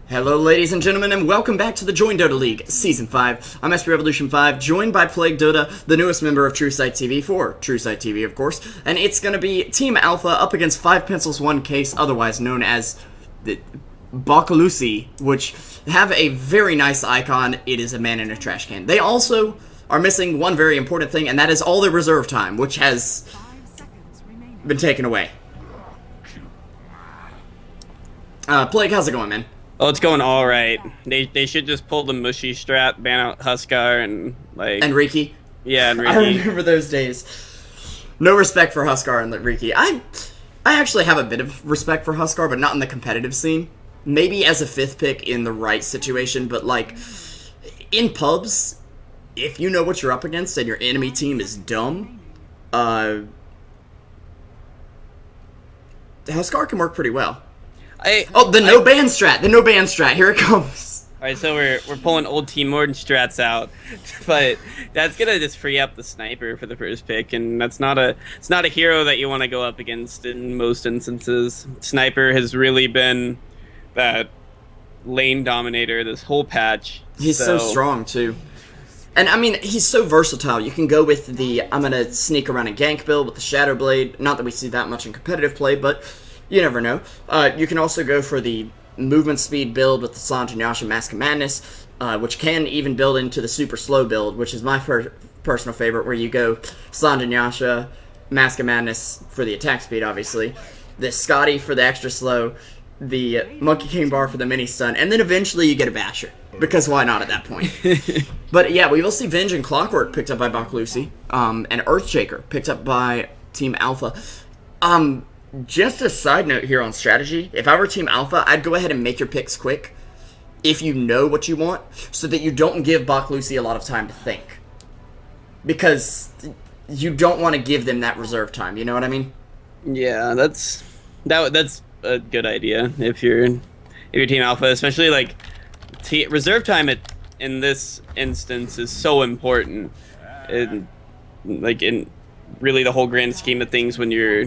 Hello ladies and gentlemen, and welcome back to the JDL League, Season 5. I'm SP Revolution 5, joined by PlagueDota, the newest member of Truesight TV, for Truesight TV of course, and it's going to be Team Alpha up against 5 Pencils 1 Case, otherwise known as the Bakalusi, which have a very nice icon. It is a man in a trash can. They also are missing one very important thing, and that is all their reserve time, which has been taken away. Plague, how's it going, man? Oh, it's going all right. They should just pull the mushy strat, ban out Huskar and like Riki. Yeah, and Riki. I remember those days. No respect for Huskar and Riki. I actually have a bit of respect for Huskar, but not in the competitive scene. Maybe as a 5th pick in the right situation, but like in pubs, if you know what you're up against and your enemy team is dumb, Huskar can work pretty well. The no ban strat, here it comes. Alright, so we're pulling old Team Morden strats out, but that's gonna just free up the sniper for the first pick, and it's not a hero that you want to go up against in most instances. Sniper has really been that lane dominator this whole patch. He's so strong too. And I mean, he's so versatile. You can go with the I'm gonna sneak around a gank build with the Shadow Blade. Not that we see that much in competitive play, but you never know. You can also go for the movement speed build with the Sanj and Yasha Mask of Madness, which can even build into the super slow build, which is my personal favorite, where you go Sanj and Yasha, Mask of Madness for the attack speed, obviously, the Scotty for the extra slow, the Monkey King Bar for the mini stun, and then eventually you get a Basher, because why not at that point? But yeah, we will see Venge and Clockwork picked up by Bakalusi, and Earthshaker picked up by Team Alpha. Just a side note here on strategy, if I were Team Alpha, I'd go ahead and make your picks quick, if you know what you want, so that you don't give Bakalusi a lot of time to think. Because you don't want to give them that reserve time, you know what I mean? Yeah, that's a good idea if you're Team Alpha, especially like reserve time in this instance is so important, in really the whole grand scheme of things when you're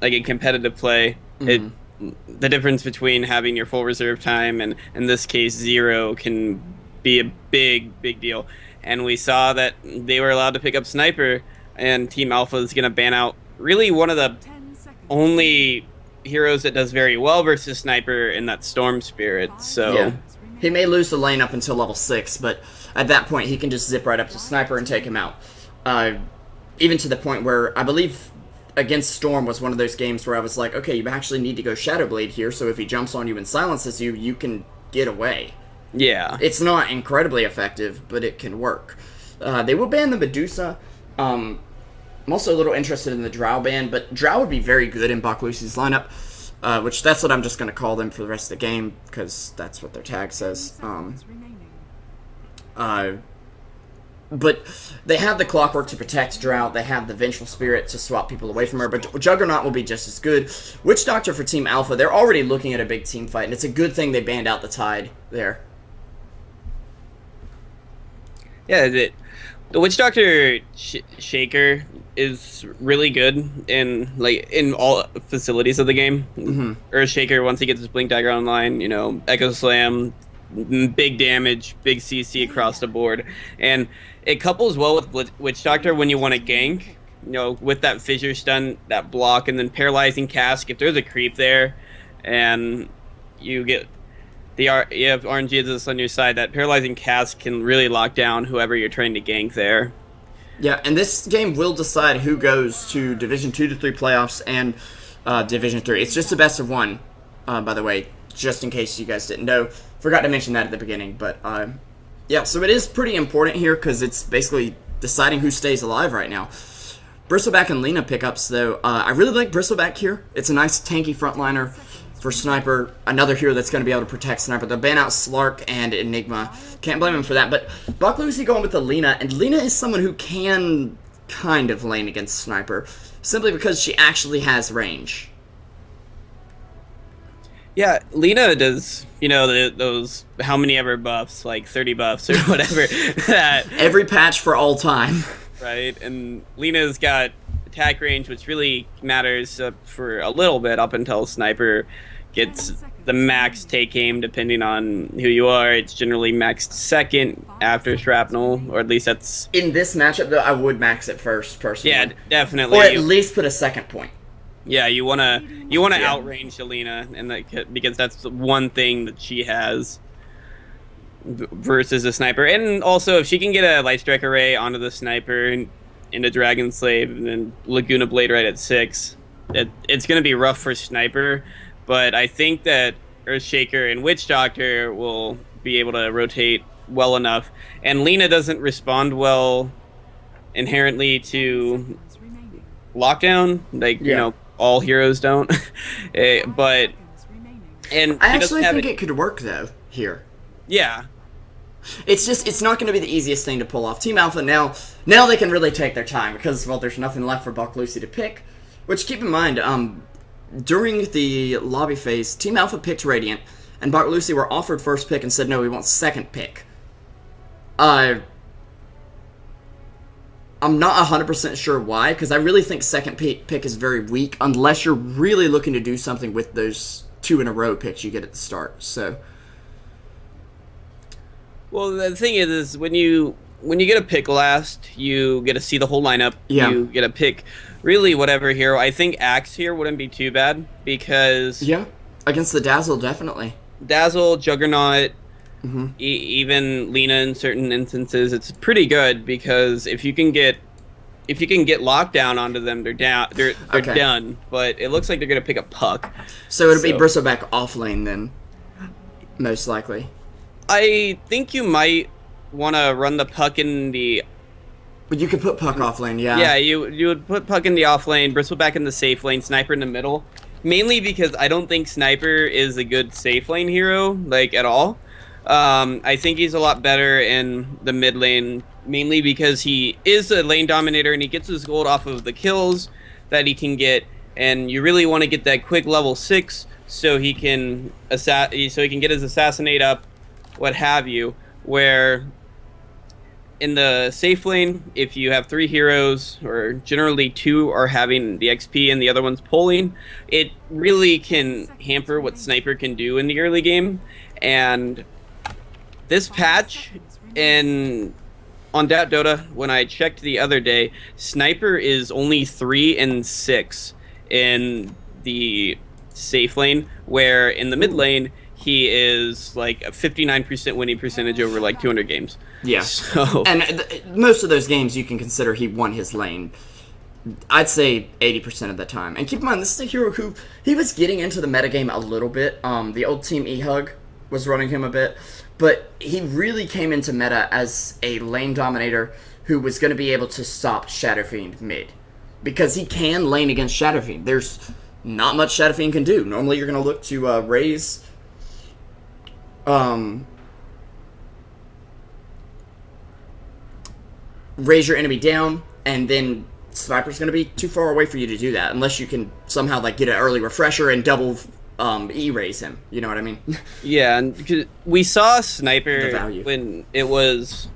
like in competitive play. The difference between having your full reserve time and in this case 0 can be a big deal. And we saw that they were allowed to pick up Sniper, and Team Alpha is going to ban out really one of the only heroes that does very well versus Sniper in that Storm Spirit. So yeah. He may lose the lane up until level 6, but at that point he can just zip right up to Sniper and take him out. Even to the point where I believe against Storm was one of those games where I was like, okay, you actually need to go Shadow Blade here, so if he jumps on you and silences you, you can get away. Yeah. It's not incredibly effective, but it can work. They will ban the Medusa. I'm also a little interested in the Drow ban, but Drow would be very good in Bakalusi's lineup, which that's what I'm just going to call them for the rest of the game, because that's what their tag says. But they have the Clockwork to protect Drow, they have the Vengeful Spirit to swap people away from her, but Juggernaut will be just as good. Witch Doctor for Team Alpha, they're already looking at a big team fight, and it's a good thing they banned out the Tide there. Yeah, the Witch Doctor Shaker is really good in all facilities of the game. Earthshaker, once he gets his Blink Dagger online, Echo Slam, big damage, big CC across the board, and it couples well with Witch Doctor when you want to gank, with that Fissure Stun, that block, and then Paralyzing Cask. If there's a creep there, and you have RNG on your side, that Paralyzing Cask can really lock down whoever you're trying to gank there. Yeah, and this game will decide who goes to Division 2 to 3 playoffs and Division 3. It's just a best of 1, by the way, just in case you guys didn't know. Forgot to mention that at the beginning, but yeah, so it is pretty important here because it's basically deciding who stays alive right now. Bristleback and Lina pickups, though. I really like Bristleback here. It's a nice tanky frontliner for Sniper, another hero that's going to be able to protect Sniper. They'll ban out Slark and Enigma. Can't blame him for that, but Bakalusi going with the Lina, and Lina is someone who can kind of lane against Sniper, simply because she actually has range. Yeah, Lina does, those how many ever buffs, like 30 buffs or whatever. That every patch for all time. Right, and Lina's got attack range, which really matters for a little bit up until Sniper gets the max take aim depending on who you are. It's generally maxed second after shrapnel, or at least that's... In this matchup, though, I would max it first, personally. Yeah, definitely. Or at least put a second point. Yeah, you wanna outrange Alina, and because that's the one thing that she has versus a sniper. And also, if she can get a light strike array onto the sniper and into Dragon Slave and then Laguna Blade right at 6, it's gonna be rough for sniper. But I think that Earthshaker and Witch Doctor will be able to rotate well enough. And Lina doesn't respond well inherently to lockdown, like, you know, all heroes don't. But and I actually think it could work though here. Yeah. It's just, it's not going to be the easiest thing to pull off. Team Alpha now they can really take their time because, well, there's nothing left for Buck Lucy to pick. Which, keep in mind, during the lobby phase, Team Alpha picked Radiant, and Buck Lucy were offered first pick and said, no, we want second pick. I'm not 100% sure why, because I really think second pick is very weak, unless you're really looking to do something with those 2 in a row picks you get at the start, so... Well, the thing is when you get a pick last, you get to see the whole lineup. Yeah. You get to pick really whatever hero. I think Axe here wouldn't be too bad because... Yeah, against the Dazzle, definitely. Dazzle, Juggernaut, even Lina in certain instances, it's pretty good because if you can get lockdown onto them, they're down. They're done. But it looks like they're gonna pick a Puck. So it'll be Bristleback off lane then, most likely. I think you might want to run the Puck in the... But you could put Puck off lane, yeah. Yeah, you would put Puck in the off lane, Bristleback in the safe lane, Sniper in the middle. Mainly because I don't think Sniper is a good safe lane hero, like, at all. I think he's a lot better in the mid lane, mainly because he is a lane dominator and he gets his gold off of the kills that he can get, and you really want to get that quick level 6 so he can get his assassinate up, what have you, where in the safe lane, if you have 3 heroes, or generally 2 are having the XP and the other one's pulling, it really can hamper what Sniper can do in the early game. And this patch on Dota, when I checked the other day, Sniper is only 3 and 6 in the safe lane, where in the mid lane, he is like a 59% winning percentage over like 200 games. Yeah. So, and most of those games you can consider he won his lane. I'd say 80% of the time. And keep in mind, this is a hero who, he was getting into the metagame a little bit. The old Team E-Hug was running him a bit. But he really came into meta as a lane dominator who was going to be able to stop Shadowfiend mid. Because he can lane against Shadowfiend. There's not much Shadowfiend can do. Normally you're going to look to raise your enemy down, and then Sniper's going to be too far away for you to do that, unless you can somehow like get an early refresher and double E-raise him. You know what I mean? Yeah, and because we saw Sniper when it was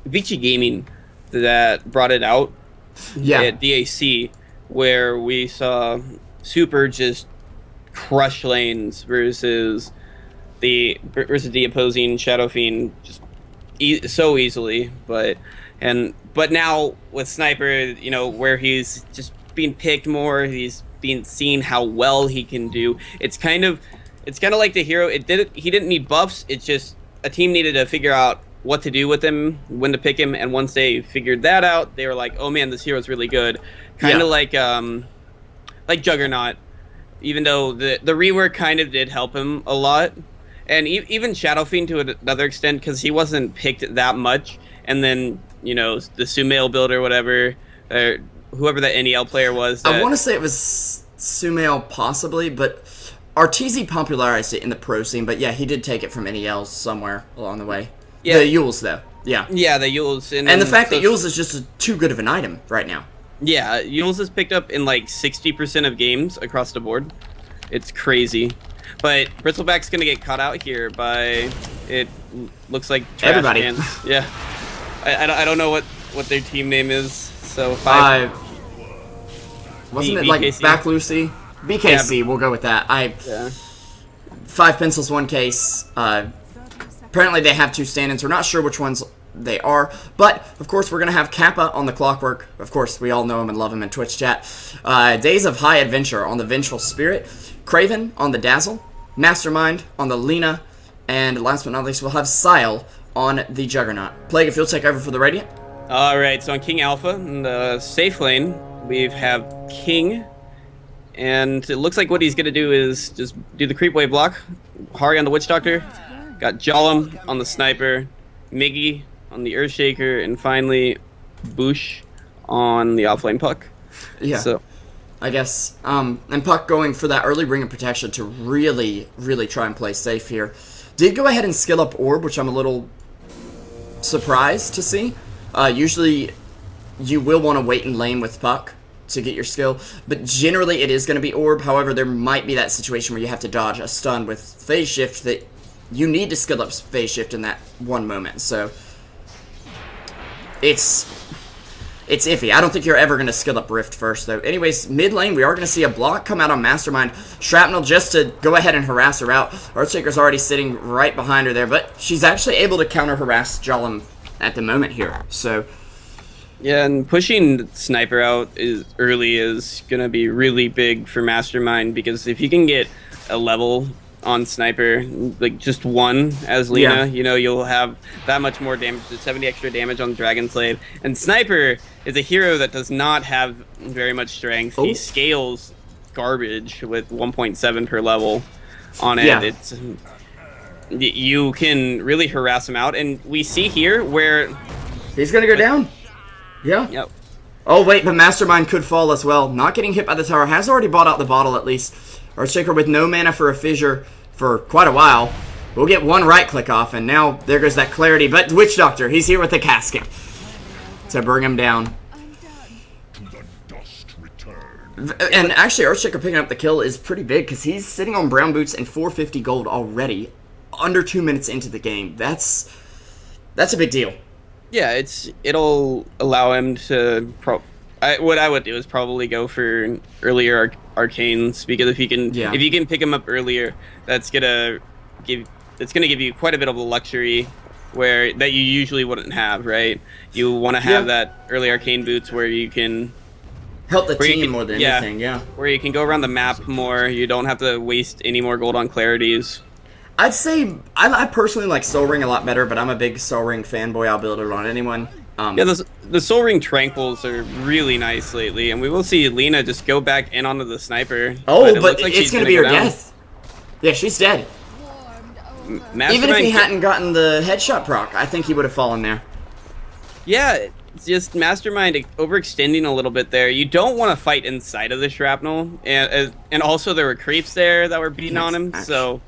Vici Gaming that brought it out at DAC, where we saw Super just crush lanes versus the opposing Shadowfiend just so easily. But now with Sniper, you know, where he's just being picked more, he's being seen how well he can do. It's kind of like the hero. He didn't need buffs. It's just a team needed to figure out what to do with him, when to pick him, and once they figured that out, they were like, "Oh man, this hero's really good." Kind of like Juggernaut, even though the rework kind of did help him a lot, and even Shadowfiend to another extent, because he wasn't picked that much. And then, you know, the Sumail build or whatever, or whoever that NEL player was. I want to say it was Sumail possibly, but Arteezy popularized it in the pro scene. But yeah, he did take it from NEL somewhere along the way. Yeah. The Yules, though. Yeah. Yeah, the Yules. And the fact that Yules is just too good of an item right now. Yeah, Yules is picked up in like 60% of games across the board. It's crazy. But Bristleback's going to get caught out here by, it looks like, trash everybody. Cans. Yeah. I don't know what their team name is. So wasn't it like Back Lucy? BKC, we'll go with that. 5 pencils, 1 case. Apparently they have 2 stand-ins. We're not sure which ones they are, but of course we're gonna have Kappa on the Clockwork. Of course, we all know him and love him in Twitch chat. Days of High Adventure on the Vengeful Spirit, Craven on the Dazzle, Mastermind on the Lena, and last but not least, we'll have Sile on the Juggernaut. Plague, if you'll take over for the Radiant. All right, so on King Alpha in the safe lane, we have King, and it looks like what he's gonna do is just do the creep wave block. Hari on the Witch Doctor, got Jollum on the Sniper, Miggy on the Earthshaker, and finally Boosh on the offlane Puck. Yeah. So, I guess. And Puck going for that early ring of protection to really, really try and play safe here. Did go ahead and skill up Orb, which I'm a little surprised to see. Usually, you will want to wait in lane with Puck to get your skill, but generally it is going to be Orb. However, there might be that situation where you have to dodge a stun with Phase Shift that you need to skill up Phase Shift in that one moment. So, it's iffy. I don't think you're ever going to skill up Rift first, though. Anyways, mid lane, we are going to see a block come out on Mastermind. Shrapnel just to go ahead and harass her out. Earthshaker's already sitting right behind her there, but she's actually able to counter-harass Jollum at the moment here. So, yeah, and pushing Sniper out early is going to be really big for Mastermind, because if you can get a level on Sniper, like just 1 as Lena, Yeah. you know, you'll have that much more damage, 70 extra damage on Dragon Slave. And Sniper is a hero that does not have very much strength. Oh. He scales garbage with 1.7 per level on it. Yeah. It's you can really harass him out, and we see here where he's going to go down. Yeah. Yep. Oh, wait, but Mastermind could fall as well. Not getting hit by the tower. Has already bought out the bottle, at least. Earthshaker with no mana for a fissure for quite a while. We'll get 1 right click off, and now there goes that clarity. But Witch Doctor, he's here with the casket to bring him down. And actually, Earthshaker picking up the kill is pretty big, because he's sitting on brown boots and 450 gold already, under 2 minutes into the game. That's a big deal. Yeah, it'll allow him to what I would do is probably go for earlier arcanes, because if you can pick him up earlier, that's gonna give you quite a bit of a luxury that you usually wouldn't have, right? You want to have that early arcane boots where you can help the team more than anything, where you can go around the map more. You don't have to waste any more gold on clarities. I'd say I personally like Soul Ring a lot better, but I'm a big Soul Ring fanboy. I'll build it on anyone. The Soul Ring Tranquils are really nice lately, and we will see Lena just go back in onto the Sniper. Oh, but it's going to be her death. Yeah, she's dead. Even if he hadn't gotten the headshot proc, I think he would have fallen there. Yeah, it's just Mastermind overextending a little bit there. You don't want to fight inside of the shrapnel, and also there were creeps there that were beating on him, so...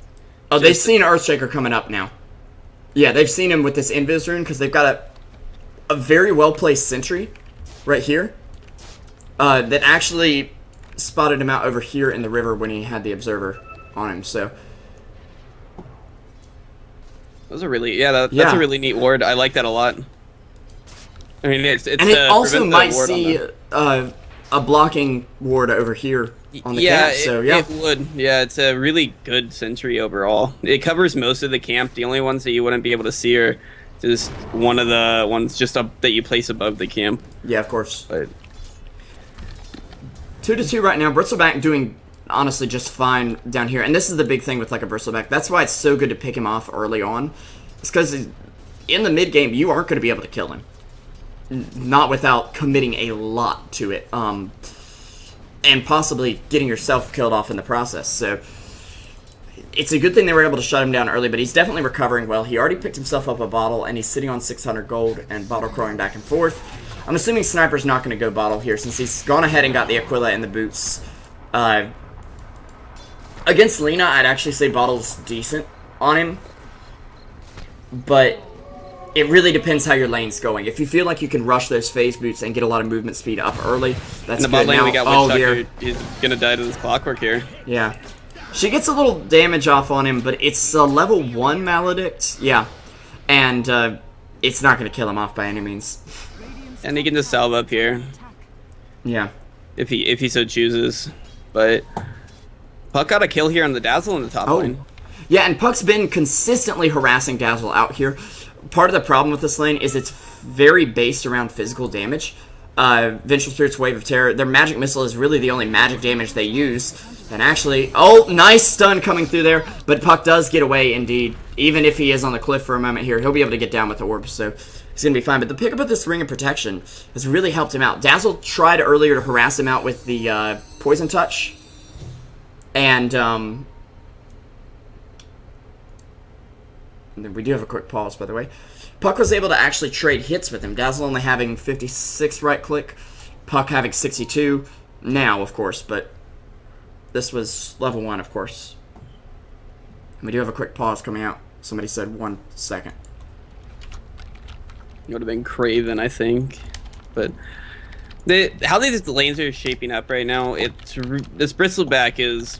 Oh, they've seen Earthshaker coming up now. Yeah, they've seen him with this Invis rune, because they've got a very well-placed sentry right here that actually spotted him out over here in the river when he had the observer on him, so... That's a really a really neat ward. I like that a lot. I mean, it's and it also might see a blocking ward over here on the camp. So it would. Yeah, it's a really good sentry overall. It covers most of the camp. The only ones that you wouldn't be able to see are just one of the ones just up that you place above the camp. Yeah, of course. But 2-2 right now. Bristleback doing honestly just fine down here, and this is the big thing with like a Bristleback. That's why it's so good to pick him off early on. It's because in the mid game you aren't going to be able to kill him, not without committing a lot to it, and possibly getting yourself killed off in the process. So it's a good thing they were able to shut him down early, but he's definitely recovering well. He already picked himself up a bottle, and he's sitting on 600 gold and bottle crowing back and forth. I'm assuming Sniper's not going to go bottle here since he's gone ahead and got the Aquila and the boots. Against Lena, I'd actually say bottle's decent on him, but it really depends how your lane's going. If you feel like you can rush those phase boots and get a lot of movement speed up early, that's in the good. bot lane, now, we got Witch Doctor. He's gonna die to this Clockwork here. Yeah. She gets a little damage off on him, but it's a level 1 Maledict. Yeah. And it's not going to kill him off by any means. And he can just salve up here. Yeah. If he so chooses. But Puck got a kill here on the Dazzle in the top lane. Yeah, and Puck's been consistently harassing Dazzle out here. Part of the problem with this lane is it's very based around physical damage. Vengeful Spirit's Wave of Terror, their magic missile is really the only magic damage they use. And actually, oh, nice stun coming through there, but Puck does get away indeed. Even if he is on the cliff for a moment here, he'll be able to get down with the orb, so he's going to be fine. But the pickup of this Ring of Protection has really helped him out. Dazzle tried earlier to harass him out with the Poison Touch, and we do have a quick pause, by the way. Puck was able to actually trade hits with him. Dazzle only having 56 right click, Puck having 62 now, of course, but this was level 1, of course. And we do have a quick pause coming out. Somebody said 1 second. It would have been Craven, I think. But how these lanes are shaping up right now, this Bristleback is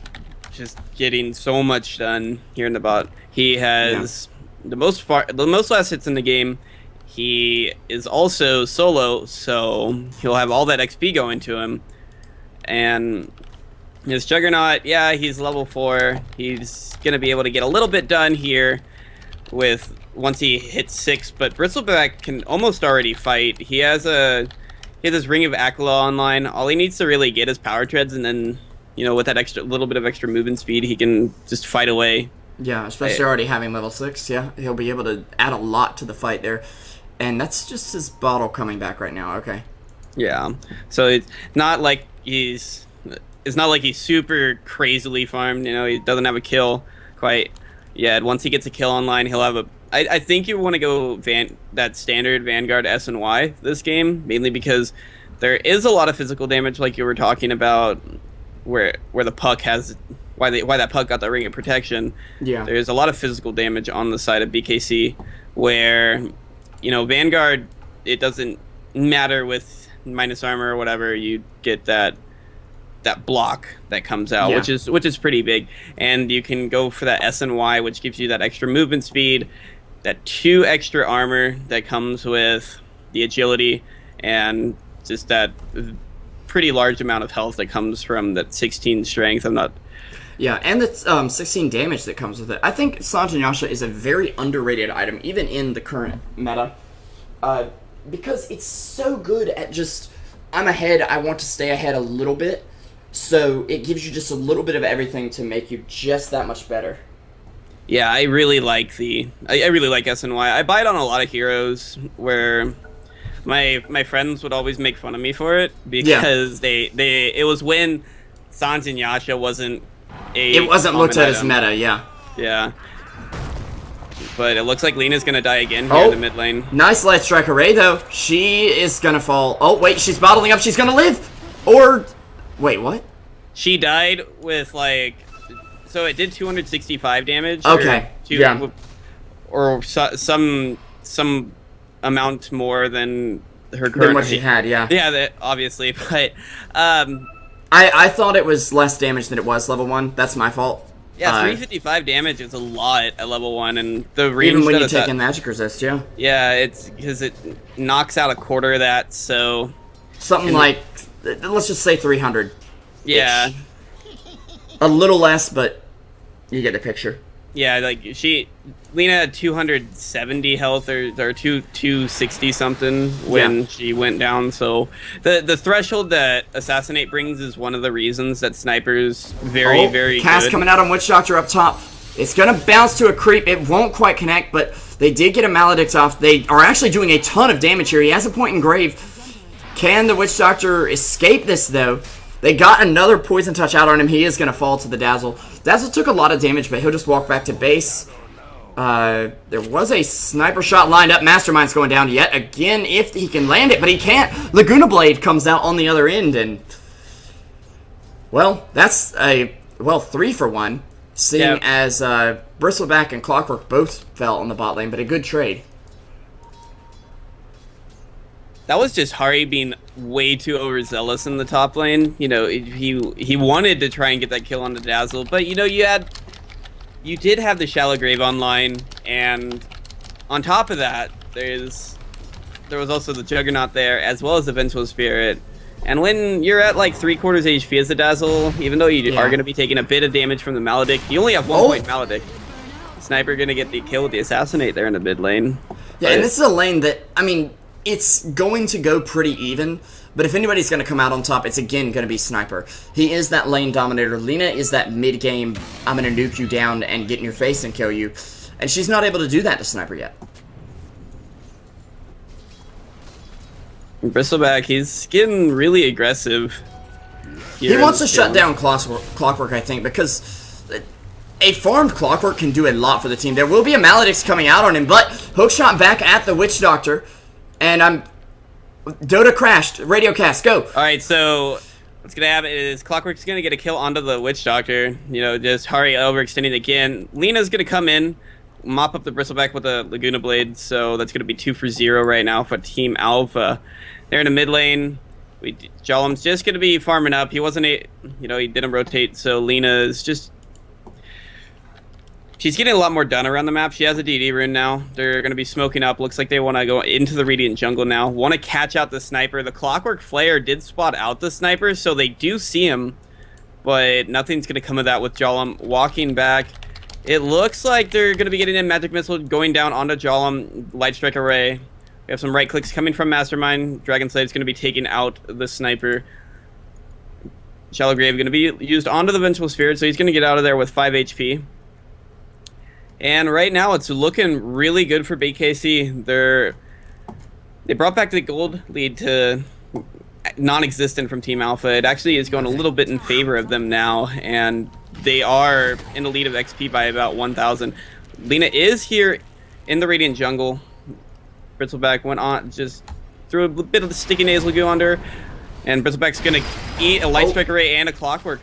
just getting so much done here in the bot. He has the most last hits in the game. He is also solo, so he'll have all that XP going to him. And his Juggernaut, yeah, he's level 4. He's gonna be able to get a little bit done here with once he hits 6. But Bristleback can almost already fight. He has his Ring of Aquila online. All he needs to really get is power treads, and then with that little bit of extra movement speed, he can just fight away. Yeah, especially already having level 6. Yeah, he'll be able to add a lot to the fight there, and that's just his bottle coming back right now. Okay. Yeah, so it's not like he's super crazily farmed. He doesn't have a kill quite yet. Once he gets a kill online, he'll have a. I think you want to go that standard Vanguard S and Y this game, mainly because there is a lot of physical damage, like you were talking about, where the Puck has why that Puck got the Ring of Protection. Yeah, there's a lot of physical damage on the side of BKC, where Vanguard, it doesn't matter with minus armor or whatever, you get that block that comes out, which is pretty big, and you can go for that S and Y, which gives you that extra movement speed, that 2 extra armor that comes with the agility, and just that pretty large amount of health that comes from that 16 strength. Yeah, and the 16 damage that comes with it. I think Sanjin Yasha is a very underrated item, even in the current meta, because it's so good at just, I'm ahead, I want to stay ahead a little bit, so it gives you just a little bit of everything to make you just that much better. Yeah, I really like I really like SNY. I buy it on a lot of heroes where my friends would always make fun of me for it, because it was when Sanjin Yasha wasn't looked at as meta. Yeah. But it looks like Lena's gonna die again here in the mid lane. Nice light strike array though. She is gonna fall. Oh wait, she's bottling up. She's gonna live. Or wait, what? She died with so it did 265 damage. Okay. Or some amount more than her current. Than what she had, yeah. Yeah, obviously, but I thought it was less damage than it was level 1. That's my fault. Yeah, 355 damage is a lot at level 1, and the range even when you take in magic resist, yeah. Yeah, it's because it knocks out a quarter of that, so something like, let's just say 300. Yeah. A little less, but you get the picture. Yeah, Lena had 270 health or 260 something when she went down. So the threshold that Assassinate brings is one of the reasons that Sniper's very good. Cast coming out on Witch Doctor up top. It's gonna bounce to a creep. It won't quite connect, but they did get a Maledict off. They are actually doing a ton of damage here. He has a point in grave. Can the Witch Doctor escape this though? They got another Poison Touch out on him. He is going to fall to the Dazzle. Dazzle took a lot of damage, but he'll just walk back to base. There was a sniper shot lined up. Mastermind's going down yet again if he can land it, but he can't. Laguna Blade comes out on the other end, and well, that's a 3 for 1, seeing as Bristleback and Clockwork both fell on the bot lane, but a good trade. That was just Hari being way too overzealous in the top lane. He wanted to try and get that kill on the Dazzle, but you did have the Shallow Grave online, and on top of that, there was also the Juggernaut there, as well as the Vengeful Spirit. And when you're at like 3/4 HP as the Dazzle, even though you are going to be taking a bit of damage from the Maledict, you only have 1 point Maledict. Sniper gonna get the kill with the Assassinate there in the mid lane. Yeah, and this is a lane that, I mean, it's going to go pretty even, but if anybody's going to come out on top, it's again going to be Sniper. He is that lane dominator. Lina is that mid-game, I'm going to nuke you down and get in your face and kill you, and she's not able to do that to Sniper yet. Bristleback, he's getting really aggressive. He wants to shut down Clockwork, I think, because a farmed Clockwork can do a lot for the team. There will be a Maledix coming out on him, but hookshot back at the Witch Doctor, and Dota crashed. Radio cast, go. Alright, so what's going to happen is Clockwork's going to get a kill onto the Witch Doctor. You know, just hurry overextending again. Lina's going to come in, mop up the Bristleback with a Laguna Blade, so that's going to be 2 for 0 right now for Team Alpha. They're in the mid lane. Jollum's just going to be farming up. He wasn't he didn't rotate, so Lina's just... She's getting a lot more done around the map. She has a DD rune now. They're going to be smoking up. Looks like they want to go into the Radiant jungle now. Want to catch out the Sniper. The Clockwork Flare did spot out the Sniper, so they do see him, but nothing's going to come of that with Jollum walking back. It looks like they're going to be getting in Magic Missile going down onto Jollum. Light Strike Array. We have some right clicks coming from Mastermind. Dragon Slade's going to be taking out the Sniper. Shallow Grave going to be used onto the Vengeful Spirit, so he's going to get out of there with 5 HP. And right now it's looking really good for BKC. They brought back the gold lead to non-existent from Team Alpha. It actually is going a little bit in favor of them now, and they are in the lead of XP by about 1,000. Lina is here in the Radiant jungle. Bristleback went on, just threw a bit of the sticky nasal goo under her, and Bristleback's gonna eat a Light Strike Array and a Clockwork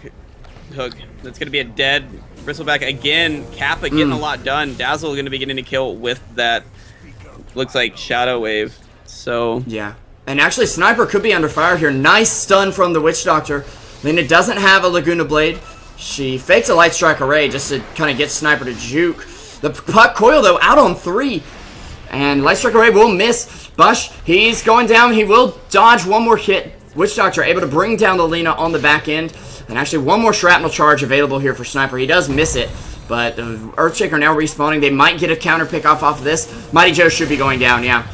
hook. That's gonna be a dead Bristleback again. Kappa getting a lot done. Dazzle gonna be getting a kill with that. Looks like Shadow Wave. So yeah, and actually Sniper could be under fire here. Nice stun from the Witch Doctor. Lina doesn't have a Laguna Blade. She fakes a Light Strike Array just to kind of get Sniper to juke. The puck coil though out on 3. And Light Strike Array will miss. Bush, he's going down. He will dodge one more hit. Witch Doctor able to bring down the Lina on the back end. And actually one more Shrapnel charge available here for Sniper. He does miss it. But the Earthshaker now respawning. They might get a counter pick off of this. Mighty Joe should be going down, yeah.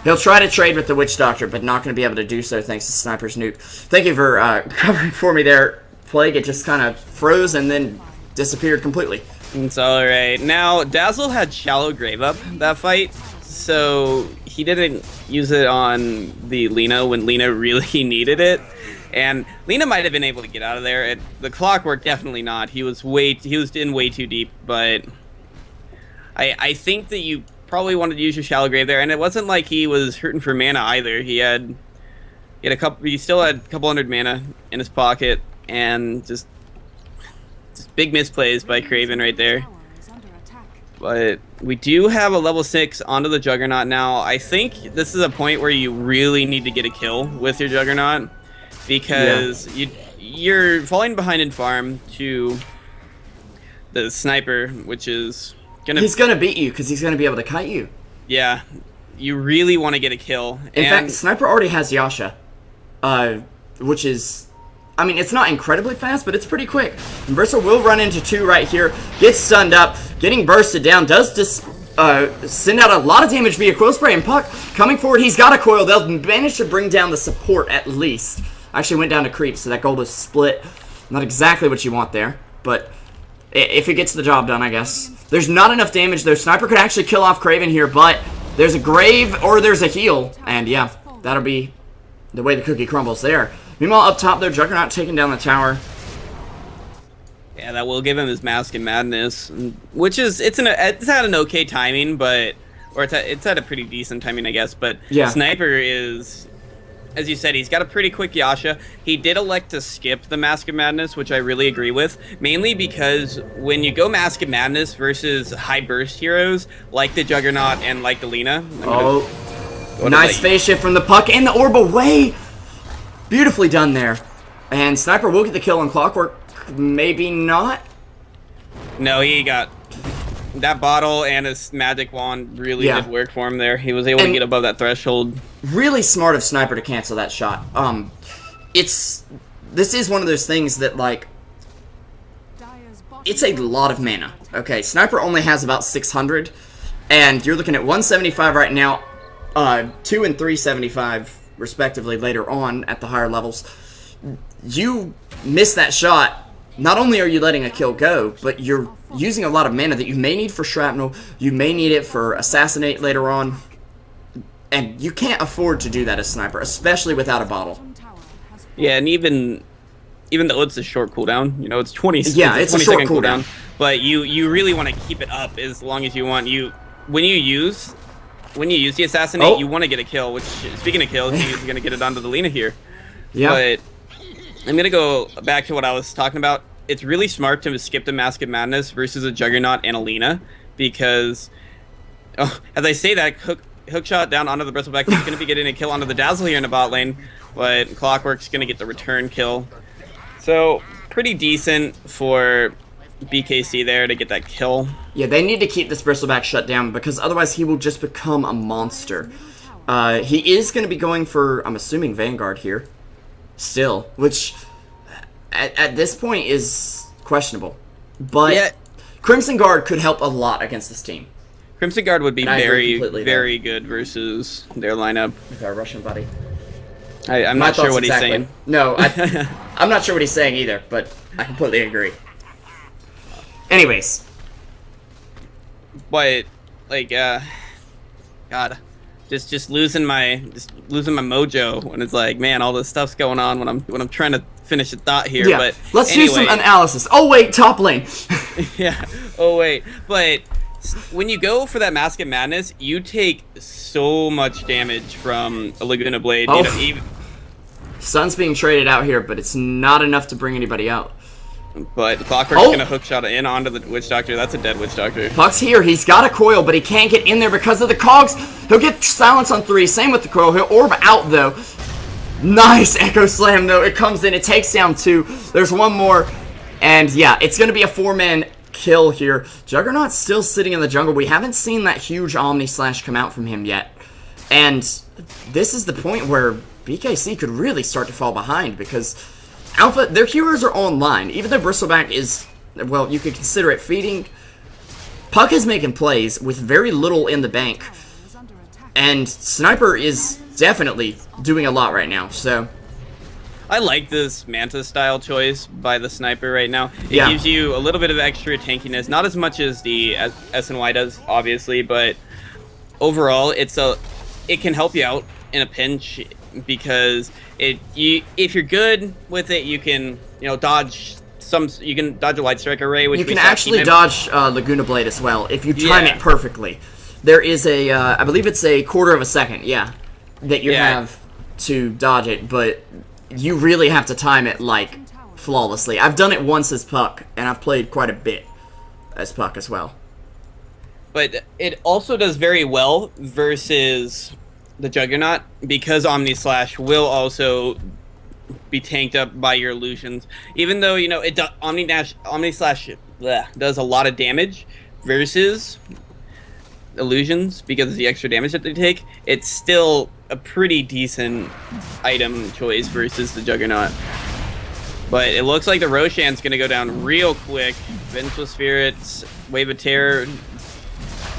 He'll try to trade with the Witch Doctor, but not going to be able to do so thanks to Sniper's nuke. Thank you for covering for me there, Plague. It just kind of froze and then disappeared completely. It's alright. Now, Dazzle had Shallow Grave up that fight, so he didn't use it on the Lina when Lina really needed it. And Lina might have been able to get out of there. The Clockwork, definitely not. He was in way too deep, but I think that you probably wanted to use your Shallow Grave there, and it wasn't like he was hurting for mana either. He still had a couple hundred mana in his pocket, and just big misplays by Kraven right there. But we do have a level 6 onto the Juggernaut now. I think this is a point where you really need to get a kill with your Juggernaut, because you're falling behind in farm to the Sniper, which is he's gonna beat you because he's gonna be able to kite you. Yeah, you really want to get a kill. In fact, Sniper already has Yasha, which is, I mean, it's not incredibly fast, but it's pretty quick. And Bristle will run into 2 right here, gets stunned up, getting bursted down, does just send out a lot of damage via Coil Spray, and Puck coming forward. He's got a coil. They'll manage to bring down the support at least. Actually went down to creep, so that gold is split. Not exactly what you want there, but if it gets the job done, I guess. There's not enough damage, though. Sniper could actually kill off Kraven here, but there's a grave or there's a heal, and yeah, that'll be the way the cookie crumbles there. Meanwhile, up top there, Juggernaut taking down the tower. Yeah, that will give him his Mask and Madness, which is, it's had an okay timing, but, or it's had a pretty decent timing, I guess, but yeah. Sniper is, as you said, he's got a pretty quick Yasha. He did elect to skip the Mask of Madness, which I really agree with, mainly because when you go Mask of Madness versus high burst heroes, like the Juggernaut and like the Lina. Nice phase shift from the Puck, and the orb away! Beautifully done there. And Sniper will get the kill on Clockwork. Maybe not? No, he got that bottle and his magic wand really did work for him there. He was able to get above that threshold. Really smart of Sniper to cancel that shot. This is one of those things that, like, it's a lot of mana. Okay, Sniper only has about 600, and you're looking at 175 right now, 2 and 375 respectively later on at the higher levels. You miss that shot, not only are you letting a kill go, but you're using a lot of mana that you may need for Shrapnel, you may need it for Assassinate later on, and you can't afford to do that as Sniper, especially without a bottle. Yeah, and even though it's a short cooldown, you know, it's 20. Yeah, it's a 20 short second cooldown. But you really want to keep it up as long as you want. When you use the Assassinate, you want to get a kill. Which, speaking of kills, he's gonna get it onto the Lina here. Yeah. But I'm gonna go back to what I was talking about. It's really smart to skip the Mask of Madness versus a Juggernaut and a Lina, because as I say that, hook shot down onto the Bristleback, he's gonna be getting a kill onto the Dazzle here in the bot lane, but Clockwork's gonna get the return kill. So pretty decent for BKC there to get that kill. Yeah, they need to keep this Bristleback shut down, because otherwise he will just become a monster. He is going to be going for, I'm assuming, Vanguard here. Still. Which, at this point, is questionable. But Yeah. Crimson Guard could help a lot against this team. Crimson Guard would be And I agree very, completely very good versus their lineup. With our Russian buddy. I'm My not sure thoughts what exactly. he's saying. No, I'm not sure what he's saying either, but I completely agree. Anyways. But like, God, just losing my mojo when it's like, man, all this stuff's going on when I'm trying to finish a thought here. Yeah, But let's anyway, do some analysis. Oh wait, top lane. yeah. Oh wait, but when you go for that Mask of Madness, you take so much damage from a Laguna Blade. Oh. You know, even, Sun's being traded out here, but it's not enough to bring anybody out. but the Clockwork's gonna hook shot in onto the Witch Doctor. That's a dead Witch Doctor. Puck's here. He's got a coil, but he can't get in there because of the cogs. He'll get silence on 3. Same with the coil. He'll orb out, though. Nice Echo Slam, though. It comes in. It takes down 2. There's one more. And, yeah, it's going to be a 4-man kill here. Juggernaut's still sitting in the jungle. We haven't seen that huge Omni Slash come out from him yet. And this is the point where BKC could really start to fall behind, because Alpha, their heroes are online. Even though Bristleback is, well, you could consider it feeding, Puck is making plays with very little in the bank. And Sniper is definitely doing a lot right now, so... I like this Manta style choice by the Sniper right now. It Yeah. gives you a little bit of extra tankiness, not as much as the SNY does, obviously, but overall, it can help you out in a pinch, because if you're good with it, you can dodge a Light Strike Array, which You we can saw actually Keenan- dodge Laguna Blade as well, if you time Yeah. it perfectly. There is a, I believe it's a quarter of a second, yeah, that you have to dodge it, but you really have to time it, like, flawlessly. I've done it once as Puck, and I've played quite a bit as Puck as well. But it also does very well versus the Juggernaut, because Omni Slash will also be tanked up by your illusions. Even though, Omni Slash does a lot of damage versus illusions because of the extra damage that they take, it's still a pretty decent item choice versus the Juggernaut. But it looks like the Roshan's going to go down real quick. Vengeful Spirits, Wave of Terror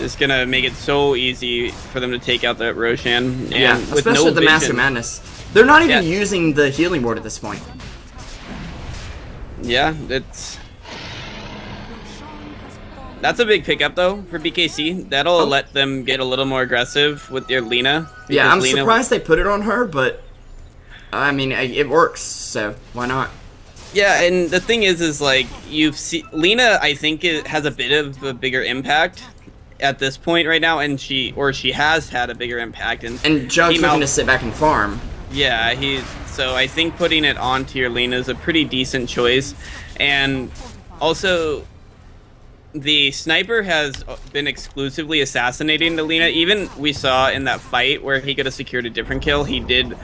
is going to make it so easy for them to take out that Roshan. And Yeah, with especially no the Mask of vision. Madness. They're not even using the healing ward at this point. Yeah, that's a big pickup though for BKC. That'll let them get a little more aggressive with their Lina. Yeah, I'm Lina, surprised they put it on her, but I mean, it works, so why not? Yeah, and the thing is like you've seen Lina. I think it has a bit of a bigger impact at this point right now, and she has had a bigger impact. And Jug's looking to sit back and farm. Yeah, so I think putting it onto your Lina is a pretty decent choice, and also the Sniper has been exclusively assassinating the Lina. Even we saw in that fight where he could have secured a different kill, he did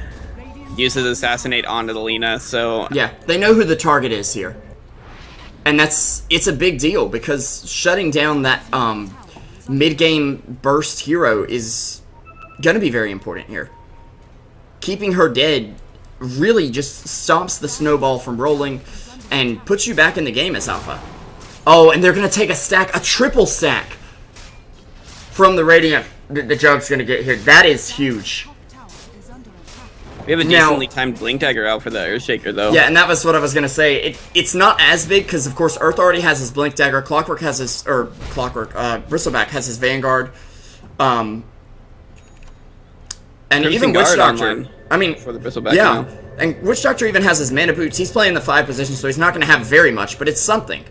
use his assassinate onto the Lina. So yeah, they know who the target is here, and it's a big deal, because shutting down that mid-game burst hero is gonna be very important here. Keeping her dead really just stops the snowball from rolling and puts you back in the game as Alpha. Oh, and they're going to take a triple stack from the Radiant. The Jug's going to get here. That is huge. We have a decently timed Blink Dagger out for the Earthshaker, though. Yeah, and that was what I was going to say. It's not as big, because, of course, Earth already has his Blink Dagger. Bristleback has his Vanguard. And Crimson even Guard Witch Doctor. online I mean, for the Bristleback yeah. now. And Witch Doctor even has his Mana Boots. He's playing the 5 position, so he's not going to have very much, but it's something.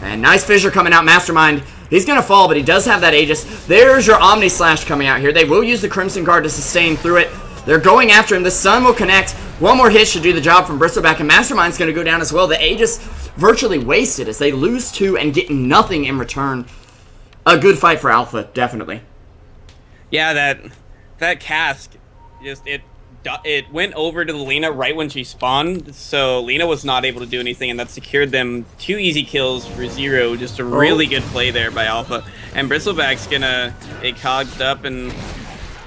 And nice Fissure coming out, Mastermind. He's going to fall, but he does have that Aegis. There's your Omni Slash coming out here. They will use the Crimson Guard to sustain through it. They're going after him. The Sun will connect. One more hit should do the job from Bristleback, and Mastermind's going to go down as well. The Aegis virtually wasted as they lose 2 and get nothing in return. A good fight for Alpha, definitely. Yeah, that cask, it went over to the Lina right when she spawned, so Lina was not able to do anything, and that secured them 2 easy kills for 0. Just a really good play there by Alpha. And Bristleback's gonna get cogged up and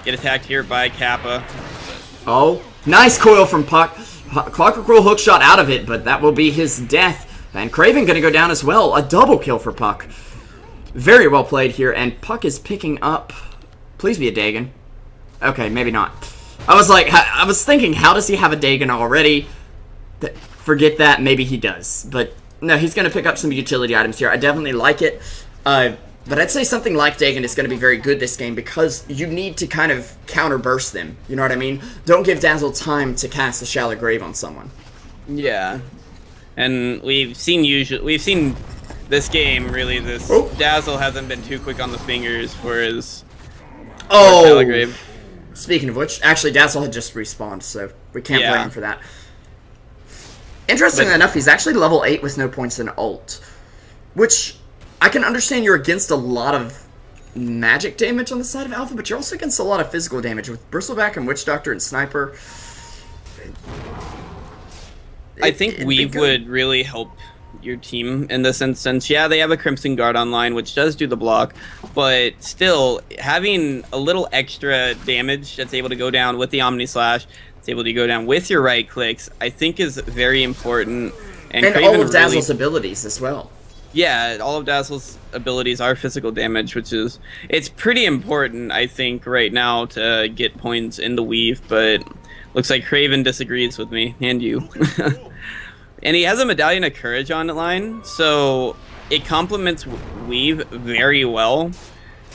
get attacked here by Kappa. Oh, nice coil from Puck. Clockwork Roll hookshot out of it, but that will be his death. And Craven gonna go down as well. A double kill for Puck. Very well played here, and Puck is picking up... Please be a Dagon. Okay, maybe not. I was thinking, how does he have a Dagon already? Forget that, maybe he does. But no, he's going to pick up some utility items here. I definitely like it. But I'd say something like Dagon is going to be very good this game because you need to kind of counter-burst them. You know what I mean? Don't give Dazzle time to cast a Shallow Grave on someone. Yeah. And we've seen this game, really, Dazzle hasn't been too quick on the fingers for his Shallow Grave. Speaking of which, actually Dazzle had just respawned, so we can't blame him for that. Interestingly enough, he's actually level 8 with no points in ult. Which, I can understand you're against a lot of magic damage on the side of Alpha, but you're also against a lot of physical damage with Bristleback and Witch Doctor and Sniper. I think Weave would really help your team in this instance. Yeah, they have a Crimson Guard online, which does do the block, but still, having a little extra damage that's able to go down with the Omni Slash, it's able to go down with your right clicks, I think is very important. And all of Dazzle's abilities as well. Yeah, all of Dazzle's abilities are physical damage, which is, it's pretty important, I think, right now to get points in the Weave, but looks like Craven disagrees with me, and you. And he has a Medallion of Courage on the line, so it complements Weave very well,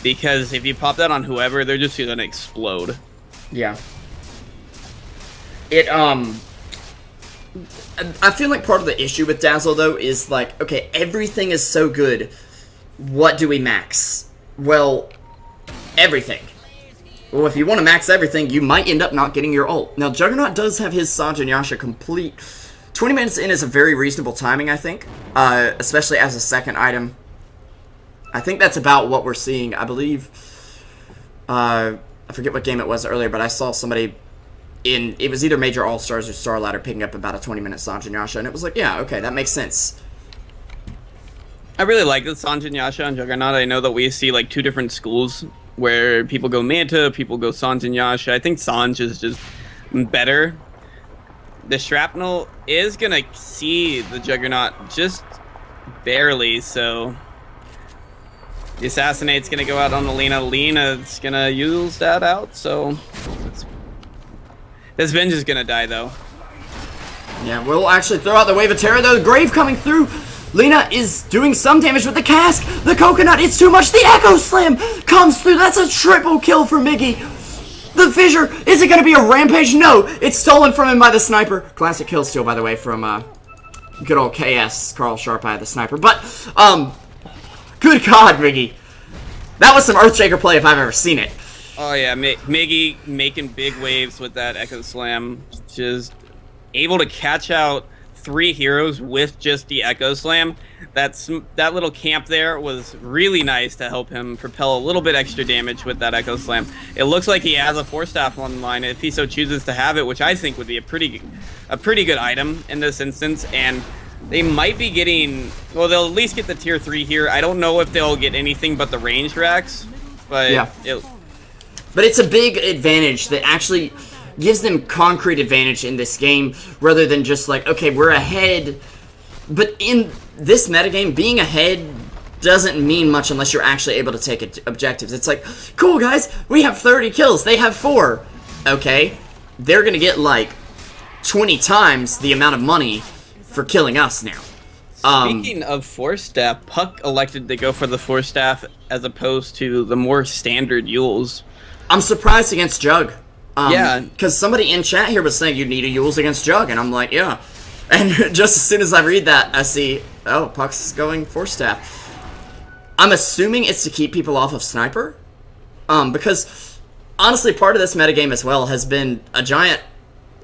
because if you pop that on whoever, they're just gonna explode. Yeah. I feel like part of the issue with Dazzle, though, is like, okay, everything is so good. What do we max? Well, everything. Well, if you want to max everything, you might end up not getting your ult. Now, Juggernaut does have his Sanjin Yasha complete. 20 minutes in is a very reasonable timing, I think, especially as a second item. I think that's about what we're seeing. I believe, I forget what game it was earlier, but I saw somebody it was either Major All-Stars or Star Ladder picking up about a 20-minute Sanjin Yasha, and it was like, yeah, okay, that makes sense. I really like the Sanjin Yasha and Juggernaut. I know that we see like 2 different schools where people go Manta, people go Sanjin Yasha. I think Sanj is just better. The Shrapnel is gonna see the Juggernaut just barely, so the Assassinate's gonna go out on the Lina. Lina's gonna use that out, so this Venge is gonna die, though. Yeah, we'll actually throw out the Wave of Terror, though. The Grave coming through. Lina is doing some damage with the Cask. The Coconut, it's too much. The Echo Slam comes through. That's a triple kill for Miggy. The Fissure, is it going to be a Rampage? No, it's stolen from him by the Sniper. Classic kill steal, by the way, from good old KS, Carl Sharpeye, the Sniper. But, good God, Miggy. That was some Earthshaker play if I've ever seen it. Oh, yeah, Miggy making big waves with that Echo Slam. Just able to catch out 3 heroes with just the Echo Slam. That little camp there was really nice to help him propel a little bit extra damage with that Echo Slam. It looks like he has a 4-staff on the line if he so chooses to have it, which I think would be a pretty good item in this instance. And they might be getting, well, they'll at least get the tier 3 here. I don't know if they'll get anything but the range racks, but yeah. But it's a big advantage that actually gives them concrete advantage in this game rather than just like, okay, we're ahead But in this metagame, being ahead doesn't mean much unless you're actually able to take objectives. It's like, cool guys, we have 30 kills, they have 4. Okay, they're gonna get like 20 times the amount of money for killing us now. Speaking of Force Staff, Puck elected to go for the Force Staff as opposed to the more standard Yules. I'm surprised against Jug. Yeah. Because somebody in chat here was saying you need a Yules against Jug, and I'm like, yeah. And just as soon as I read that, I see, oh, Puck's going Force Staff. I'm assuming it's to keep people off of Sniper. Because, honestly, part of this metagame as well has been a giant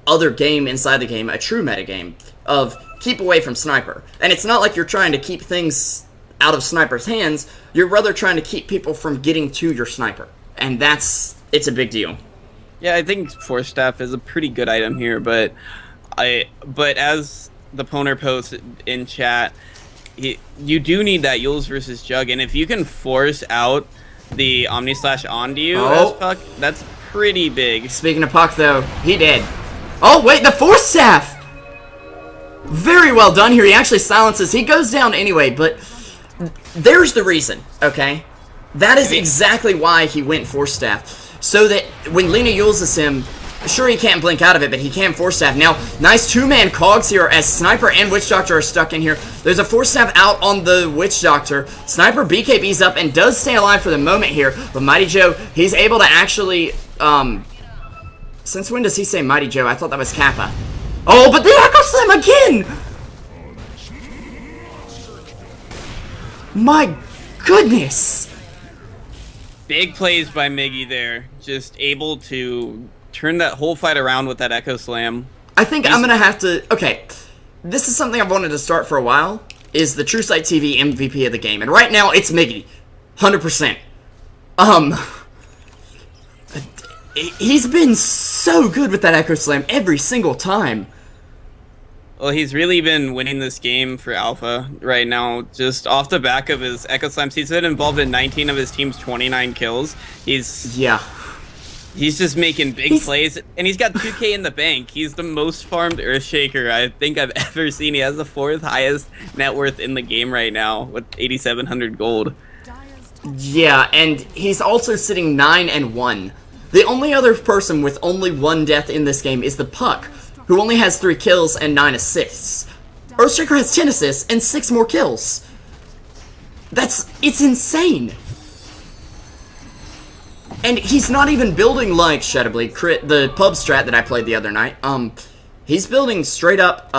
other game inside the game, a true metagame, of keep away from Sniper. And it's not like you're trying to keep things out of Sniper's hands, you're rather trying to keep people from getting to your Sniper. And it's a big deal. Yeah, I think Force Staff is a pretty good item here, but as the Poner posted in chat, you do need that Yules versus Jug, and if you can force out the Omni Slash onto you as Puck, that's pretty big. Speaking of Puck, though, he did. Oh, wait, the Force Staff! Very well done here. He actually silences. He goes down anyway, but there's the reason, okay? That is exactly why he went Force Staff. So that when Lena uses him, sure he can't blink out of it, but he can Force Staff. Now, nice two-man cogs here as Sniper and Witch Doctor are stuck in here. There's a Force Staff out on the Witch Doctor. Sniper BKB's up and does stay alive for the moment here, but Mighty Joe, he's able to actually, since when does he say Mighty Joe? I thought that was Kappa. Oh, but the Echo Slam again! My goodness! Big plays by Miggy there. Just able to turn that whole fight around with that Echo Slam. I think I'm gonna have to... Okay, this is something I've wanted to start for a while, is the Truesight TV MVP of the game. And right now, it's Miggy. 100%. He's been so good with that Echo Slam every single time. Well, he's really been winning this game for Alpha right now, just off the back of his Echo Slams. He's been involved in 19 of his team's 29 kills. He's just making big plays, and he's got 2K in the bank. He's the most farmed Earthshaker I think I've ever seen. He has the 4th highest net worth in the game right now with 8,700 gold. Yeah, and he's also sitting 9-1. The only other person with only 1 death in this game is the Puck, who only has 3 kills and 9 assists. Earthshaker has 10 assists and 6 more kills. It's insane. And he's not even building like Shadowblade Crit, the pub strat that I played the other night. He's building straight up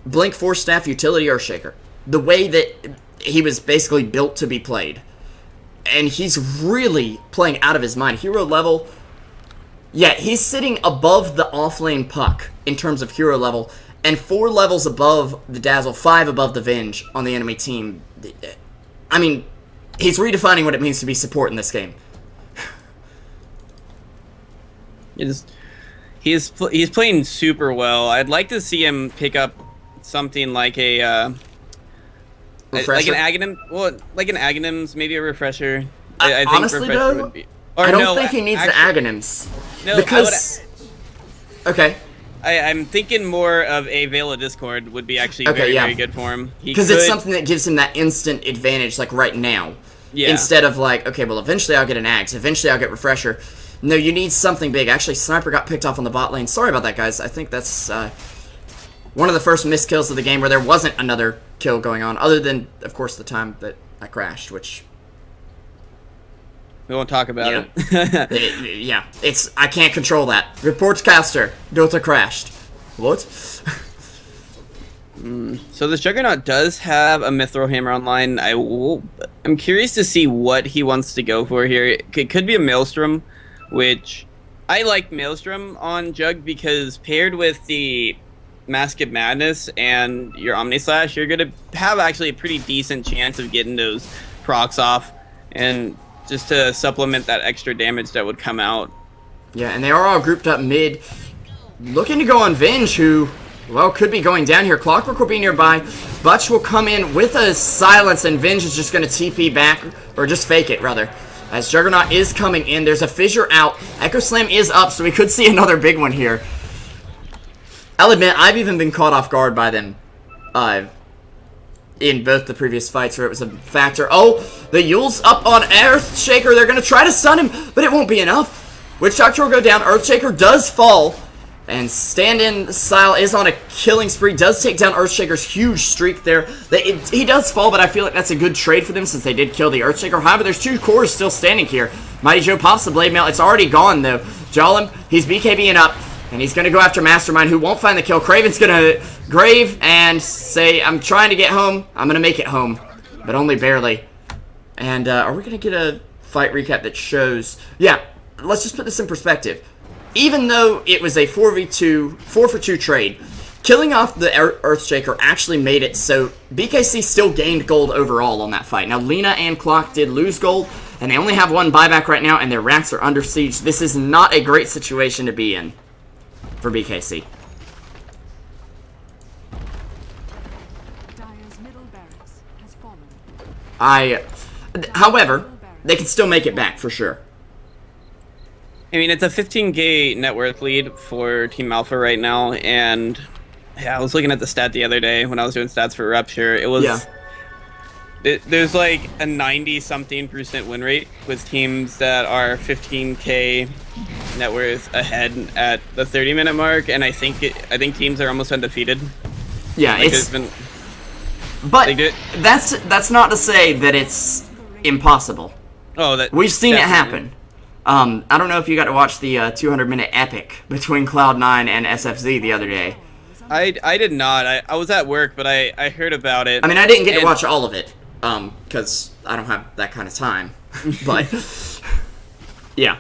Blink Force Staff Utility Earthshaker. The way that he was basically built to be played. And he's really playing out of his mind. Hero level, yeah, he's sitting above the offlane Puck in terms of hero level, and 4 levels above the Dazzle, 5 above the Venge on the enemy team. I mean, he's redefining what it means to be support in this game. He's playing super well. I'd like to see him pick up something like a like an Aghanim. Well, like an Aghanim's, maybe a refresher. I think honestly, refresher though, would be. Or I don't no, think he needs actually, the Aghanims. No, because okay. I'm thinking more of a Veil of Discord would be actually very good for him. Because it's something that gives him that instant advantage, like right now. Yeah. Instead of like, okay, well, eventually I'll get an Axe. Eventually I'll get Refresher. No, you need something big. Actually, Sniper got picked off on the bot lane. Sorry about that, guys. I think that's one of the first missed kills of the game where there wasn't another kill going on, other than, of course, the time that I crashed, which... We won't talk about it. Yeah, I can't control that. Reports caster. Dota crashed. What? So this Juggernaut does have a Mithril Hammer online. I'm curious to see what he wants to go for here. It could be a Maelstrom, which I like Maelstrom on Jug because paired with the Mask of Madness and your Omni Slash, you're going to have actually a pretty decent chance of getting those procs off, and just to supplement that extra damage that would come out. Yeah, and they are all grouped up mid, looking to go on Venge, who, well, could be going down here. Clockwork will be nearby. Butch will come in with a silence, and Venge is just going to TP back, or just fake it, rather. As Juggernaut is coming in, there's a Fissure out. Echo Slam is up, so we could see another big one here. I'll admit, I've even been caught off guard by them in both the previous fights where it was a factor. Oh, the Yule's up on Earthshaker. They're going to try to stun him, but it won't be enough. Witch Doctor will go down. Earthshaker does fall. And stand-in style is on a killing spree. Does take down Earthshaker's huge streak there. He does fall, but I feel like that's a good trade for them since they did kill the Earthshaker. However, there's 2 cores still standing here. Mighty Joe pops the Blade Mail. It's already gone, though. Jalim, he's BKBing up. And he's going to go after Mastermind, who won't find the kill. Craven's going to Grave and say, I'm trying to get home. I'm going to make it home. But only barely. And are we going to get a fight recap that shows... Yeah, let's just put this in perspective. Even though it was a 4v2, 4-for-2 trade, killing off the Earthshaker actually made it so BKC still gained gold overall on that fight. Now, Lena and Clock did lose gold, and they only have 1 buyback right now, and their racks are under siege. This is not a great situation to be in for BKC. However, they can still make it back for sure. I mean, it's a 15k net worth lead for Team Alpha right now, and yeah, I was looking at the stat the other day when I was doing stats for Rupture. It was there's like a 90-something% win rate with teams that are 15k net worth ahead at the 30-minute mark, and I think teams are almost undefeated. Yeah, like it's but that's not to say that it's impossible. Oh, that we've seen definitely. It happen. I don't know if you got to watch the 200-minute epic between Cloud9 and SFZ the other day. I did not. I was at work, but I heard about it. I mean, I didn't get to watch all of it, because I don't have that kind of time. But, yeah.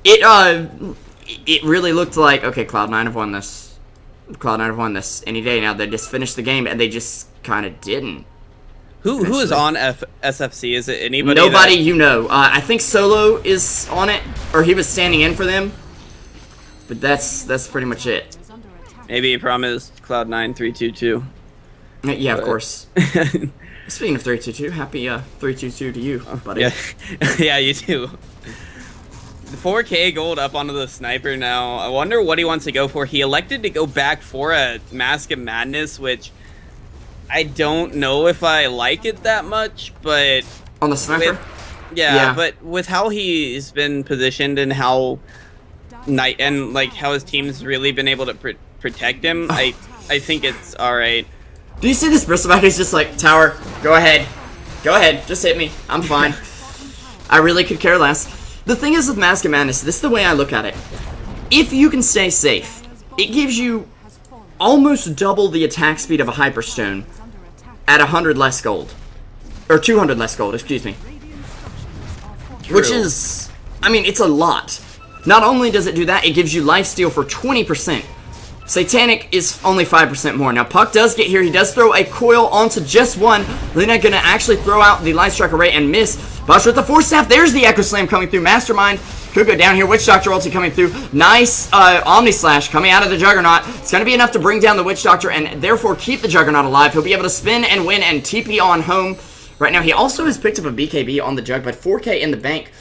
It really looked like, okay, Cloud9 have won this. Cloud9 have won this any day now. They just finished the game, and they just kind of didn't. Who is on SFC? Is it anybody? Nobody you know. I think Solo is on it, or he was standing in for them. But that's pretty much it. Maybe he promised Cloud9 322. Yeah, of course. Speaking of 322, happy 322 to you, buddy. Yeah, yeah, you too. 4k gold up onto the sniper now. I wonder what he wants to go for. He elected to go back for a Mask of Madness, which I don't know if I like it that much, but on the sniper, yeah, but with how he's been positioned and how how his team's really been able to protect him, I think it's all right. Do you see this Bristleback? He's just like, Tower, go ahead, just hit me, I'm fine. I really could care less. The thing is with Mask of Madness, this is the way I look at it. If you can stay safe, it gives you almost double the attack speed of a Hyperstone at 100 less gold. Or 200 less gold, excuse me. True. Which is, I mean, it's a lot. Not only does it do that, it gives you lifesteal for 20%. Satanic is only 5% more. Now, Puck does get here. He does throw a coil onto just one. Lena gonna actually throw out the Light Strike Array and miss. Bosch with the Force Staff. There's the Echo Slam coming through. Mastermind could go down here. Witch Doctor ulti coming through. Nice Omni Slash coming out of the Juggernaut. It's going to be enough to bring down the Witch Doctor and therefore keep the Juggernaut alive. He'll be able to spin and win and TP on home. Right now, he also has picked up a BKB on the Jug, but 4k in the bank.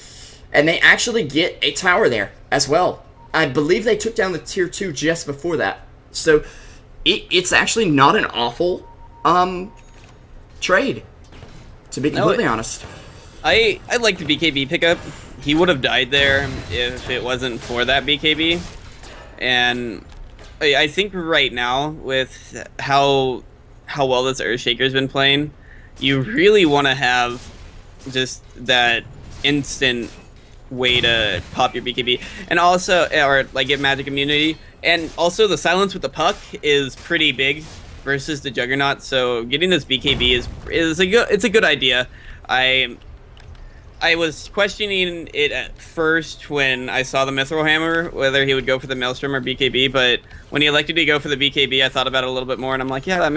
And they actually get a tower there as well. I believe they took down the tier 2 just before that. So, it's actually not an awful trade, to be completely honest. I like the BKB pickup. He would have died there if it wasn't for that BKB. And I think right now, with how well this Earthshaker's been playing, you really want to have just that instant way to pop your BKB. And also, or like get magic immunity. And also the silence with the Puck is pretty big versus the Juggernaut. So getting this BKB is a good idea. I was questioning it at first when I saw the Mithril Hammer, whether he would go for the Maelstrom or BKB, but when he elected to go for the BKB, I thought about it a little bit more, and I'm like, yeah, that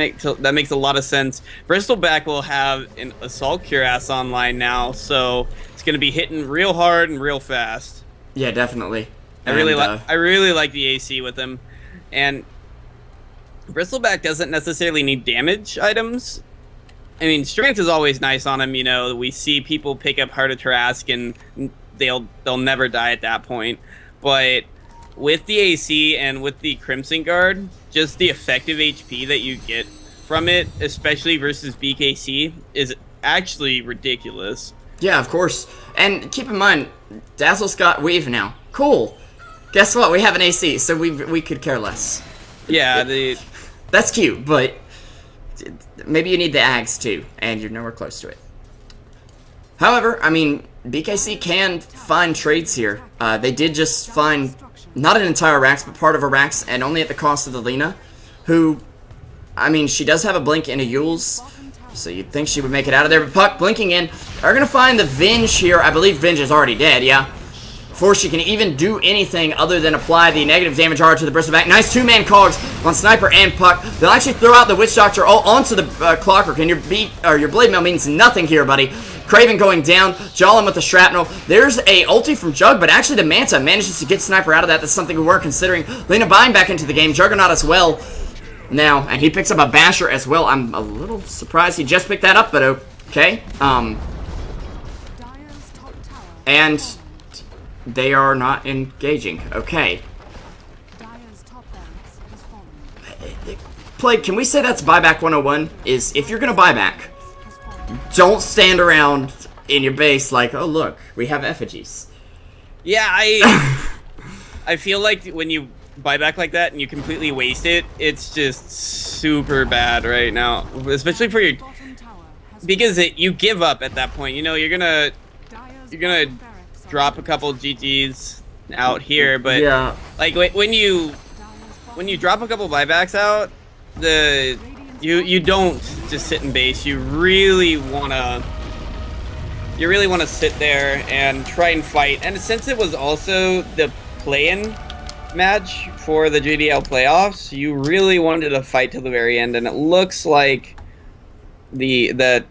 makes a lot of sense. Bristleback will have an Assault Cuirass online now, so it's going to be hitting real hard and real fast. Yeah, definitely. I really like the AC with him, and Bristleback doesn't necessarily need damage items. I mean, strength is always nice on him. You know, we see people pick up Heart of Trask and they'll never die at that point. But with the AC and with the Crimson Guard, just the effective HP that you get from it, especially versus BKC, is actually ridiculous. Yeah, of course. And keep in mind, Dazzle's got Weave now. Cool. Guess what? We have an AC, so we could care less. Yeah, that's cute, but maybe you need the Ags too, and you're nowhere close to it. However, I mean, BKC can find trades here. They did just find not an entire Rax, but part of a Rax, and only at the cost of the Lina, who, I mean, she does have a Blink and a Yules, so you'd think she would make it out of there. But Puck blinking in are going to find the Venge here. I believe Venge is already dead, yeah. Before she can even do anything other than apply the negative damage R to the Bristleback. Nice two-man cogs on Sniper and Puck. They'll actually throw out the Witch Doctor onto the Clockwork, and your Blade Mail means nothing here, buddy. Craven going down, Jolin with the Shrapnel. There's a ulti from Jug, but actually the Manta manages to get Sniper out of that. That's something we weren't considering. Lina buying back into the game, Juggernaut as well now, and he picks up a Basher as well. I'm a little surprised he just picked that up, but okay. And they are not engaging. Okay. Plague, can we say that's buyback 101? Is if you're gonna buy back, don't stand around in your base like, oh look, we have effigies. Yeah, I feel like when you buy back like that and you completely waste it, it's just super bad right now, especially for your, because you give up at that point. You know, you're gonna drop a couple GGs out here, but yeah, like when you drop a couple buybacks out, you don't just sit in base. You really wanna sit there and try and fight. And since it was also the play-in match for the JDL playoffs, you really wanted to fight to the very end, and it looks like that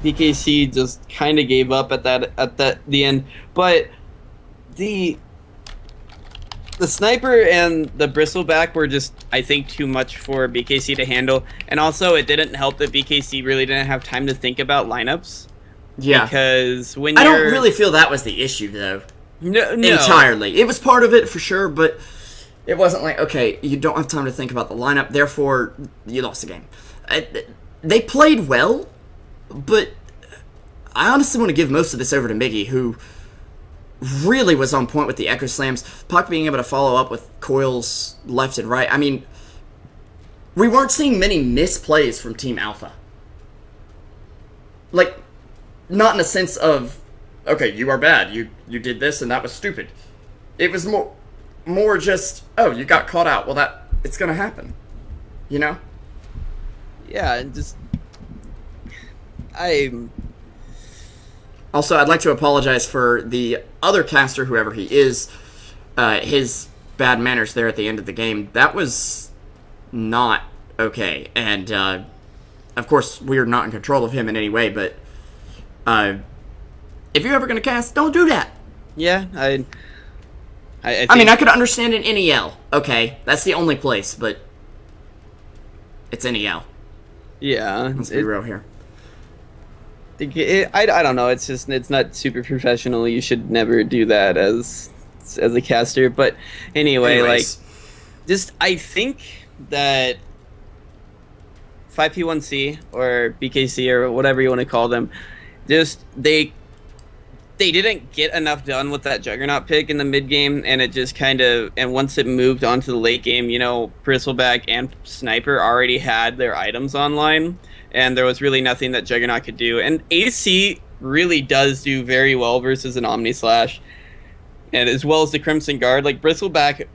BKC just kind of gave up at the end. But the Sniper and the Bristleback were just, I think, too much for BKC to handle. And also, it didn't help that BKC really didn't have time to think about lineups. Yeah. Because when I don't really feel that was the issue, though. No. Entirely. It was part of it, for sure, but it wasn't like, okay, you don't have time to think about the lineup, therefore, you lost the game. They played well, but I honestly want to give most of this over to Miggy, who really was on point with the Echo Slams. Puck being able to follow up with coils left and right. I mean, we weren't seeing many misplays from Team Alpha. Like, not in a sense of, okay, you are bad, you did this and that was stupid. It was more just, oh, you got caught out. Well, it's gonna happen. You know? Yeah, and just Also, I'd like to apologize for the other caster, whoever he is, his bad manners there at the end of the game. That was not okay. And, of course, we are not in control of him in any way, but if you're ever going to cast, don't do that. Yeah, I mean, I could understand an NEL. Okay, that's the only place, but it's NEL. Yeah. Let's be real here. I don't know. It's not super professional. You should never do that as a caster. But anyway, Anyways. I think that 5P1C or BKC or whatever you want to call them, they didn't get enough done with that Juggernaut pick in the mid game, and it just and once it moved on to the late game, you know, Bristleback and Sniper already had their items online, and there was really nothing that Juggernaut could do. And AC really does do very well versus an Omni Slash, and as well as the Crimson Guard. Like, Bristleback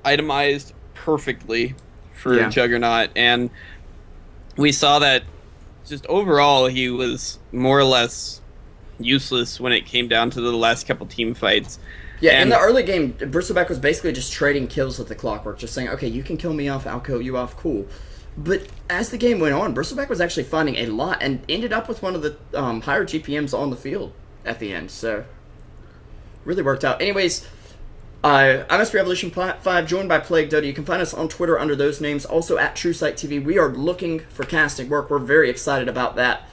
itemized perfectly for Juggernaut, and we saw that just overall he was more or less useless when it came down to the last couple team fights. Yeah, and in the early game, Bristleback was basically just trading kills with the Clockwork, just saying, okay, you can kill me off, I'll kill you off, cool. But as the game went on, Bristleback was actually finding a lot and ended up with one of the higher GPMs on the field at the end, so really worked out. Anyways, I'm SP Revolution 5, joined by PlagueDota. You can find us on Twitter under those names, also at Truesight TV. We are looking for casting work. We're very excited about that.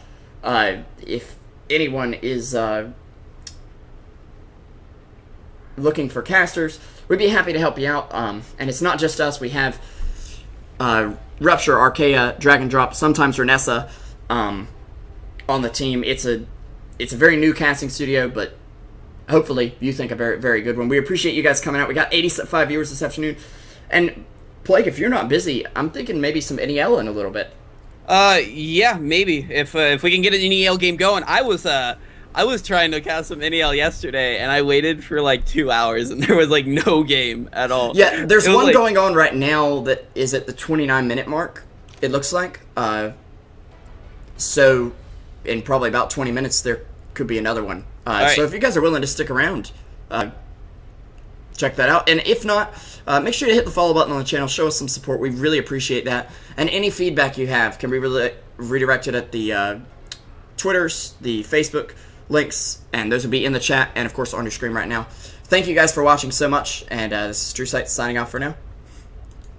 If anyone is looking for casters, we'd be happy to help you out. And it's not just us. We have Rupture, Archaea, Drag and Drop, sometimes Renessa on the team. It's a very new casting studio, but hopefully you think a very, very good one. We appreciate you guys coming out. We got 85 viewers this afternoon. And Plague, if you're not busy, I'm thinking maybe some NEL in a little bit. Yeah, maybe if we can get an NEL game going. I was trying to cast some NEL yesterday, and I waited for like 2 hours, and there was like no game at all. Yeah, there's one going on right now that is at the 29-minute mark. It looks like. So, in probably about 20 minutes, there could be another one. So if you guys are willing to stick around, check that out. And if not, make sure to hit the follow button on the channel. Show us some support. We really appreciate that. And any feedback you have can be redirected at the Twitters, the Facebook links, and those will be in the chat and, of course, on your screen right now. Thank you guys for watching so much, and this is Truesight signing off for now.